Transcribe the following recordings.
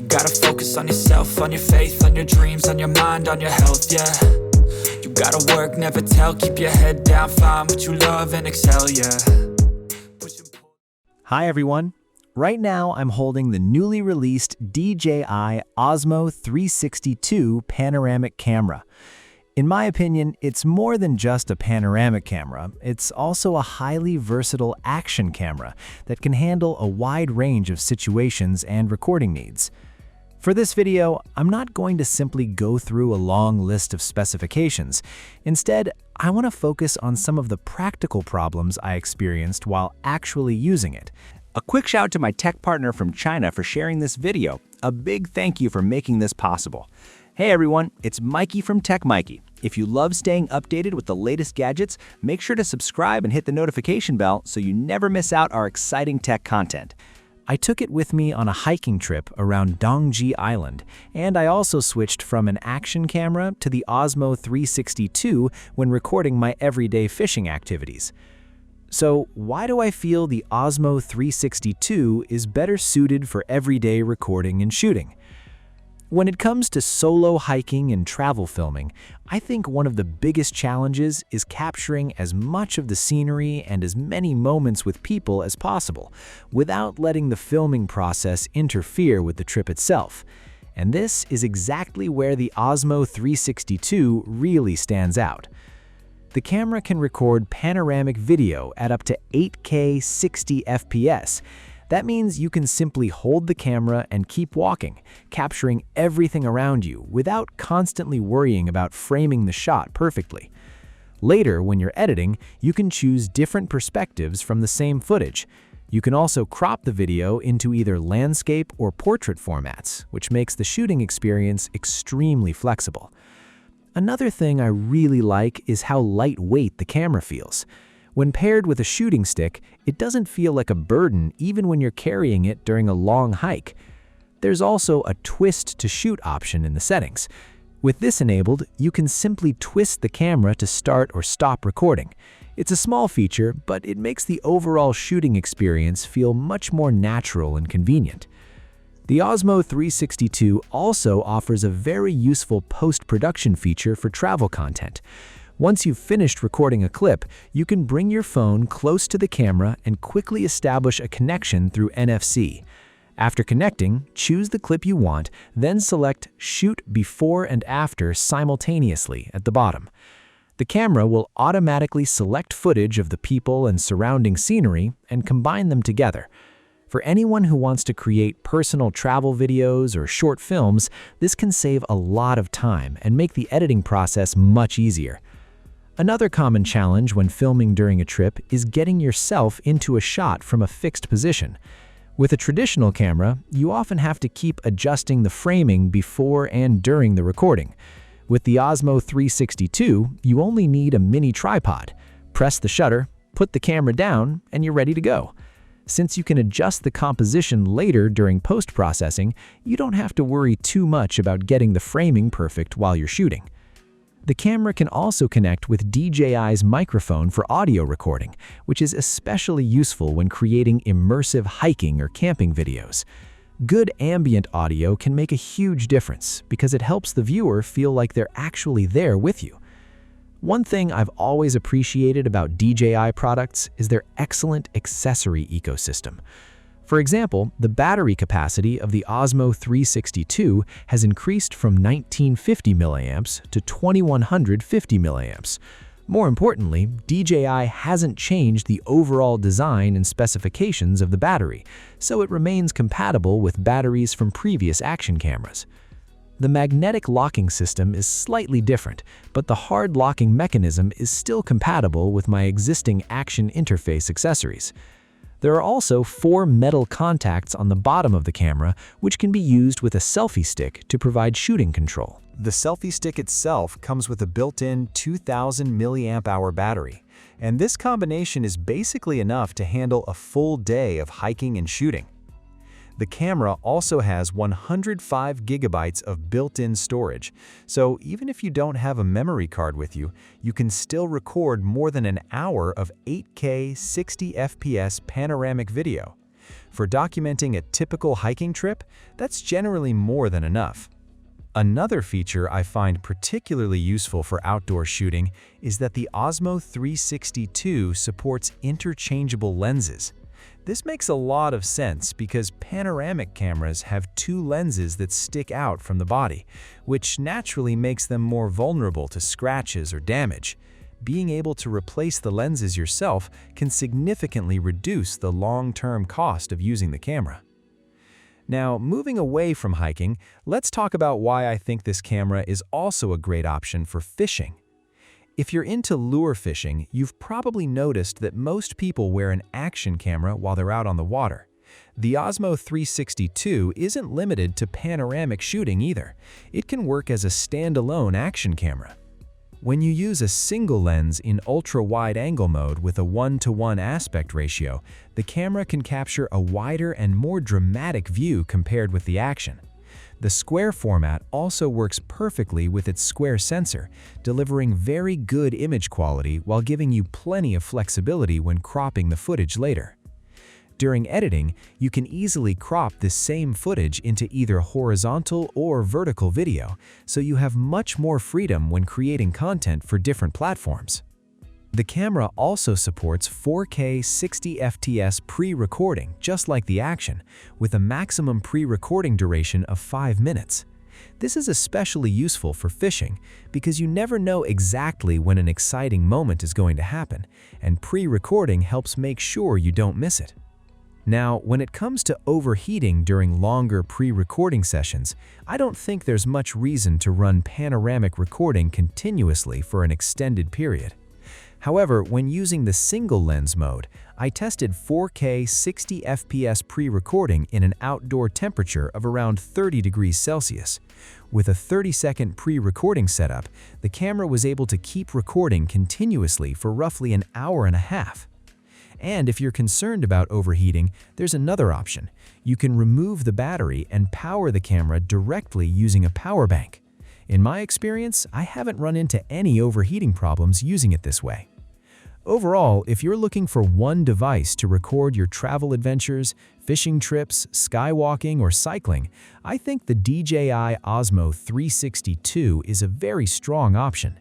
gotta focus on yourself, on your faith, on your dreams, on your mind, on your health, yeah. You gotta work, never tell, keep your head down, find what you love and excel, yeah. Hi everyone. Right now I'm holding the newly released DJI Osmo 362 panoramic camera. In my opinion, it's more than just a panoramic camera. It's also a highly versatile action camera that can handle a wide range of situations and recording needs. For this video, I'm not going to simply go through a long list of specifications. Instead, I want to focus on some of the practical problems I experienced while actually using it. A quick shout out to my tech partner from China for sharing this video. A big thank you for making this possible. Hey everyone, it's Maiky from techmaiky. If you love staying updated with the latest gadgets, make sure to subscribe and hit the notification bell so you never miss out our exciting tech content. I took it with me on a hiking trip around Dongji Island, and I also switched from an action camera to the Osmo 362 when recording my everyday fishing activities. So why do I feel the Osmo 362 is better suited for everyday recording and shooting? When it comes to solo hiking and travel filming, I think one of the biggest challenges is capturing as much of the scenery and as many moments with people as possible, without letting the filming process interfere with the trip itself. And this is exactly where the Osmo 362 really stands out. The camera can record panoramic video at up to 8K 60 FPS. That means you can simply hold the camera and keep walking, capturing everything around you without constantly worrying about framing the shot perfectly. Later, when you're editing, you can choose different perspectives from the same footage. You can also crop the video into either landscape or portrait formats, which makes the shooting experience extremely flexible. Another thing I really like is how lightweight the camera feels. When paired with a shooting stick, it doesn't feel like a burden even when you're carrying it during a long hike. There's also a twist to shoot option in the settings. With this enabled, you can simply twist the camera to start or stop recording. It's a small feature, but it makes the overall shooting experience feel much more natural and convenient. The Osmo 362 also offers a very useful post-production feature for travel content. Once you've finished recording a clip, you can bring your phone close to the camera and quickly establish a connection through NFC. After connecting, choose the clip you want, then select Shoot Before and After simultaneously at the bottom. The camera will automatically select footage of the people and surrounding scenery and combine them together. For anyone who wants to create personal travel videos or short films, this can save a lot of time and make the editing process much easier. Another common challenge when filming during a trip is getting yourself into a shot from a fixed position. With a traditional camera, you often have to keep adjusting the framing before and during the recording. With the Osmo 362, you only need a mini tripod. Press the shutter, put the camera down, and you're ready to go. Since you can adjust the composition later during post-processing, you don't have to worry too much about getting the framing perfect while you're shooting. The camera can also connect with DJI's microphone for audio recording, which is especially useful when creating immersive hiking or camping videos. Good ambient audio can make a huge difference because it helps the viewer feel like they're actually there with you. One thing I've always appreciated about DJI products is their excellent accessory ecosystem. For example, the battery capacity of the Osmo 362 has increased from 1950 mAh to 2150 mAh. More importantly, DJI hasn't changed the overall design and specifications of the battery, so it remains compatible with batteries from previous action cameras. The magnetic locking system is slightly different, but the hard locking mechanism is still compatible with my existing action interface accessories. There are also 4 metal contacts on the bottom of the camera, which can be used with a selfie stick to provide shooting control. The selfie stick itself comes with a built-in 2000 mAh battery, and this combination is basically enough to handle a full day of hiking and shooting. The camera also has 105 gigabytes of built-in storage, so even if you don't have a memory card with you, you can still record more than an hour of 8K 60 FPS panoramic video. For documenting a typical hiking trip, that's generally more than enough. Another feature I find particularly useful for outdoor shooting is that the Osmo 362 supports interchangeable lenses. This makes a lot of sense because panoramic cameras have two lenses that stick out from the body, which naturally makes them more vulnerable to scratches or damage. Being able to replace the lenses yourself can significantly reduce the long-term cost of using the camera. Now, moving away from hiking, let's talk about why I think this camera is also a great option for fishing. If you're into lure fishing, you've probably noticed that most people wear an action camera while they're out on the water. The Osmo 362 isn't limited to panoramic shooting either. It can work as a standalone action camera. When you use a single lens in ultra-wide-angle mode with a 1:1 aspect ratio, the camera can capture a wider and more dramatic view compared with the action. The square format also works perfectly with its square sensor, delivering very good image quality while giving you plenty of flexibility when cropping the footage later. During editing, you can easily crop this same footage into either horizontal or vertical video, so you have much more freedom when creating content for different platforms. The camera also supports 4K 60 fps pre-recording, just like the action, with a maximum pre-recording duration of 5 minutes. This is especially useful for fishing because you never know exactly when an exciting moment is going to happen, and pre-recording helps make sure you don't miss it. Now, when it comes to overheating during longer pre-recording sessions, I don't think there's much reason to run panoramic recording continuously for an extended period. However, when using the single lens mode, I tested 4K 60 fps pre-recording in an outdoor temperature of around 30 degrees Celsius. With a 30-second pre-recording setup, the camera was able to keep recording continuously for roughly an hour and a half. And if you're concerned about overheating, there's another option. You can remove the battery and power the camera directly using a power bank. In my experience, I haven't run into any overheating problems using it this way. Overall, if you're looking for one device to record your travel adventures, fishing trips, skywalking, or cycling, I think the DJI Osmo 362 is a very strong option.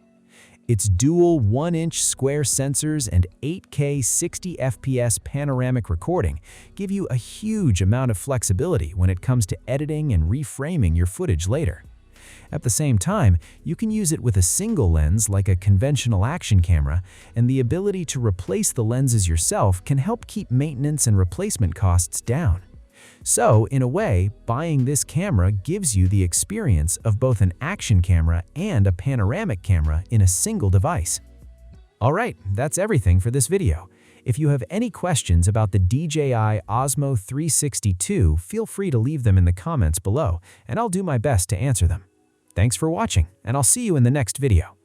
Its dual 1-inch square sensors and 8K 60 fps panoramic recording give you a huge amount of flexibility when it comes to editing and reframing your footage later. At the same time, you can use it with a single lens like a conventional action camera, and the ability to replace the lenses yourself can help keep maintenance and replacement costs down. So, in a way, buying this camera gives you the experience of both an action camera and a panoramic camera in a single device. Alright, that's everything for this video. If you have any questions about the DJI Osmo 362, feel free to leave them in the comments below, and I'll do my best to answer them. Thanks for watching, and I'll see you in the next video.